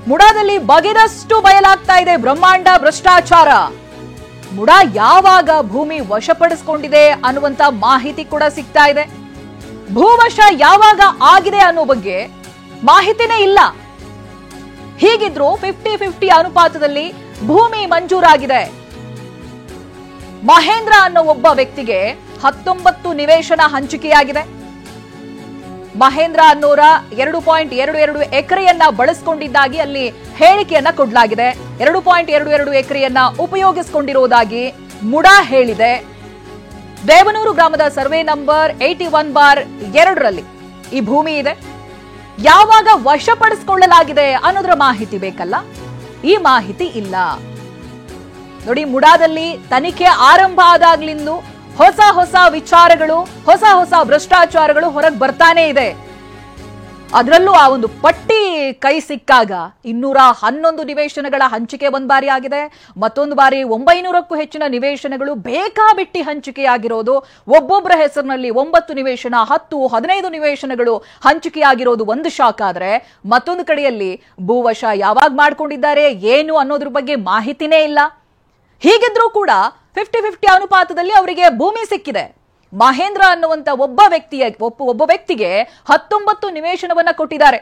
ಮುಡಾದಲ್ಲಿ ಬಗೆದಷ್ಟು ಬಯಲಾಗ್ತಾ ಇದೆ ಬ್ರಹ್ಮಾಂಡ ಭ್ರಷ್ಟಾಚಾರ. ಮುಡಾ ಯಾವಾಗ ಭೂಮಿ ವಶಪಡಿಸಿಕೊಂಡಿದೆ ಅನ್ನುವಂತ ಮಾಹಿತಿ ಕೂಡ ಸಿಗ್ತಾ ಇದೆ. ಭೂವಶ ಯಾವಾಗ ಆಗಿದೆ ಅನ್ನೋ ಬಗ್ಗೆ ಮಾಹಿತಿನೇ ಇಲ್ಲ. ಹೀಗಿದ್ರು 50-50 ಅನುಪಾತದಲ್ಲಿ ಭೂಮಿ ಮಂಜೂರಾಗಿದೆ. ಮಹೇಂದ್ರ ಅನ್ನೋ ಒಬ್ಬ ವ್ಯಕ್ತಿಗೆ 19 ನಿವೇಶನ ಹಂಚಿಕೆಯಾಗಿದೆ. ಮಹೇಂದ್ರ ಅನ್ನೋರ 2.22 ಎಕರೆಯನ್ನ ಬಳಸಿಕೊಂಡಿದ್ದಾಗಿ ಅಲ್ಲಿ ಹೇಳಿಕೆಯನ್ನ ಕೊಡಲಾಗಿದೆ. 2.22 ಎಕರೆಯನ್ನ ಉಪಯೋಗಿಸಿಕೊಂಡಿರುವುದಾಗಿ ಮುಡಾ ಹೇಳಿದೆ. ದೇವನೂರು ಗ್ರಾಮದ ಸರ್ವೆ ನಂಬರ್ 81/2ರಲ್ಲಿ ಈ ಭೂಮಿ ಇದೆ. ಯಾವಾಗ ವಶಪಡಿಸಿಕೊಳ್ಳಲಾಗಿದೆ ಅನ್ನೋದರ ಮಾಹಿತಿ ಬೇಕಲ್ಲ, ಈ ಮಾಹಿತಿ ಇಲ್ಲ. ನೋಡಿ, ಮುಡಾದಲ್ಲಿ ತನಿಖೆ ಆರಂಭ ಆದಾಗ್ಲಿಂದ ಹೊಸ ವಿಚಾರಗಳು, ಹೊಸ ಭ್ರಷ್ಟಾಚಾರಗಳು ಹೊರಗೆ ಬರ್ತಾನೆ ಇದೆ. ಅದರಲ್ಲೂ ಆ ಒಂದು ಪಟ್ಟಿ ಕೈ ಸಿಕ್ಕಾಗ 211 ನಿವೇಶನಗಳ ಹಂಚಿಕೆ ಒಂದ್ ಬಾರಿ ಆಗಿದೆ. ಮತ್ತೊಂದು ಬಾರಿ 900ಕ್ಕೂ ಹೆಚ್ಚಿನ ನಿವೇಶನಗಳು ಬೇಕಾಬಿಟ್ಟಿ ಹಂಚಿಕೆಯಾಗಿರೋದು. ಒಬ್ಬೊಬ್ಬರ ಹೆಸರಿನಲ್ಲಿ 9 ನಿವೇಶನ, 10-15 ನಿವೇಶನಗಳು ಹಂಚಿಕೆಯಾಗಿರೋದು ಒಂದು ಶಾಕ್ ಆದ್ರೆ, ಮತ್ತೊಂದು ಕಡೆಯಲ್ಲಿ ಭೂವಶ ಯಾವಾಗ ಮಾಡ್ಕೊಂಡಿದ್ದಾರೆ ಏನು ಅನ್ನೋದ್ರ ಬಗ್ಗೆ ಮಾಹಿತಿನೇ ಇಲ್ಲ. ಹೀಗಿದ್ರೂ ಕೂಡ 50-50 ಅನುಪಾತದಲ್ಲಿ ಅವರಿಗೆ ಭೂಮಿ ಸಿಕ್ಕಿದೆ. ಮಹೇಂದ್ರ ಅನ್ನುವಂತ ಒಬ್ಬ ವ್ಯಕ್ತಿಗೆ 19 ನಿವೇಶನವನ್ನ ಕೊಟ್ಟಿದ್ದಾರೆ.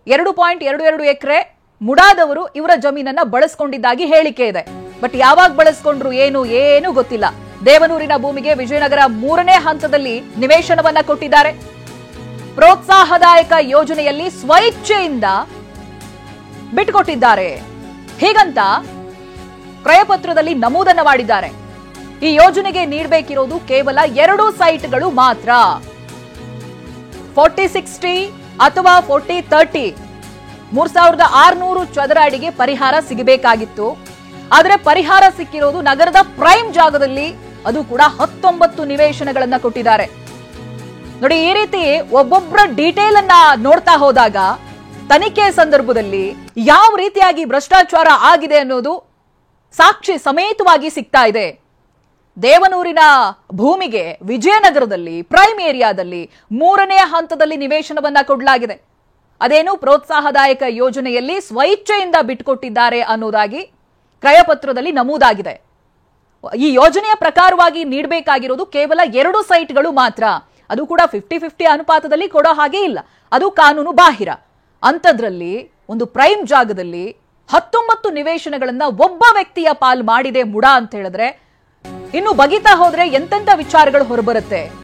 2.22 ಎಕರೆ ಮುಡಾದವರು ಇವರ ಜಮೀನನ್ನ ಬಳಸ್ಕೊಂಡಿದ್ದಾಗಿ ಹೇಳಿಕೆ ಇದೆ. ಬಟ್ ಯಾವಾಗ ಬಳಸ್ಕೊಂಡ್ರು ಏನು ಗೊತ್ತಿಲ್ಲ. ದೇವನೂರಿನ ಭೂಮಿಗೆ ವಿಜಯನಗರ 3ನೇ ಹಂತದಲ್ಲಿ ನಿವೇಶನವನ್ನ ಕೊಟ್ಟಿದ್ದಾರೆ. ಪ್ರೋತ್ಸಾಹದಾಯಕ ಯೋಜನೆಯಲ್ಲಿ ಸ್ವಇಚ್ಛೆಯಿಂದ ಬಿಟ್ಟುಕೊಟ್ಟಿದ್ದಾರೆ ಹೀಗಂತ ಕ್ರಯಪತ್ರದಲ್ಲಿ ನಮೂದನ್ನ ಮಾಡಿದ್ದಾರೆ. ಈ ಯೋಜನೆಗೆ ನೀಡಬೇಕಿರೋದು ಕೇವಲ 2 ಸೈಟ್ಗಳು ಮಾತ್ರ. 40-60 ಅಥವಾ 40-30 3600 ಚದರ ಅಡಿಗೆ ಪರಿಹಾರ ಸಿಗಬೇಕಾಗಿತ್ತು. ಆದರೆ ಪರಿಹಾರ ಸಿಕ್ಕಿರೋದು ನಗರದ ಪ್ರೈಮ್ ಜಾಗದಲ್ಲಿ, ಅದು ಕೂಡ 19 ನಿವೇಶನಗಳನ್ನ ಕೊಟ್ಟಿದ್ದಾರೆ. ನೋಡಿ, ಈ ರೀತಿ ಒಬ್ಬೊಬ್ಬರ ಡೀಟೇಲ್ ಅನ್ನ ನೋಡ್ತಾ ಹೋದಾಗ ತನಿಖೆ ಸಂದರ್ಭದಲ್ಲಿ ಯಾವ ರೀತಿಯಾಗಿ ಭ್ರಷ್ಟಾಚಾರ ಆಗಿದೆ ಅನ್ನೋದು ಸಾಕ್ಷಿ ಸಮೇತವಾಗಿ ಸಿಗ್ತಾ ಇದೆ. ದೇವನೂರಿನ ಭೂಮಿಗೆ ವಿಜಯನಗರದಲ್ಲಿ ಪ್ರೈಮ್ ಏರಿಯಾದಲ್ಲಿ 3ನೇ ಹಂತದಲ್ಲಿ ನಿವೇಶನವನ್ನ ಕೊಡಲಾಗಿದೆ. ಅದೇನು ಪ್ರೋತ್ಸಾಹದಾಯಕ ಯೋಜನೆಯಲ್ಲಿ ಸ್ವಇಚ್ಛೆಯಿಂದ ಬಿಟ್ಟುಕೊಟ್ಟಿದ್ದಾರೆ ಅನ್ನೋದಾಗಿ ಕ್ರಯಪತ್ರದಲ್ಲಿ ನಮೂದಾಗಿದೆ. ಈ ಯೋಜನೆಯ ಪ್ರಕಾರವಾಗಿ ನೀಡಬೇಕಾಗಿರೋದು ಕೇವಲ 2 ಸೈಟ್ಗಳು ಮಾತ್ರ. ಅದು ಕೂಡ 50-50 ಅನುಪಾತದಲ್ಲಿ ಕೊಡೋ ಹಾಗೆ ಇಲ್ಲ, ಅದು ಕಾನೂನು ಬಾಹಿರ. ಅಂಥದ್ರಲ್ಲಿ ಒಂದು ಪ್ರೈಮ್ ಜಾಗದಲ್ಲಿ 19 ನಿವೇಶನಗಳನ್ನ ಒಬ್ಬ ವ್ಯಕ್ತಿಯ ಪಾಲ್ ಮಾಡಿದೆ ಮುಡಾ ಅಂತ ಹೇಳಿದ್ರೆ, ಇನ್ನು ಬಗಿತಾ ಹೋದ್ರೆ ಎಂತೆಂಥ ವಿಚಾರಗಳು ಹೊರಬರುತ್ತೆ.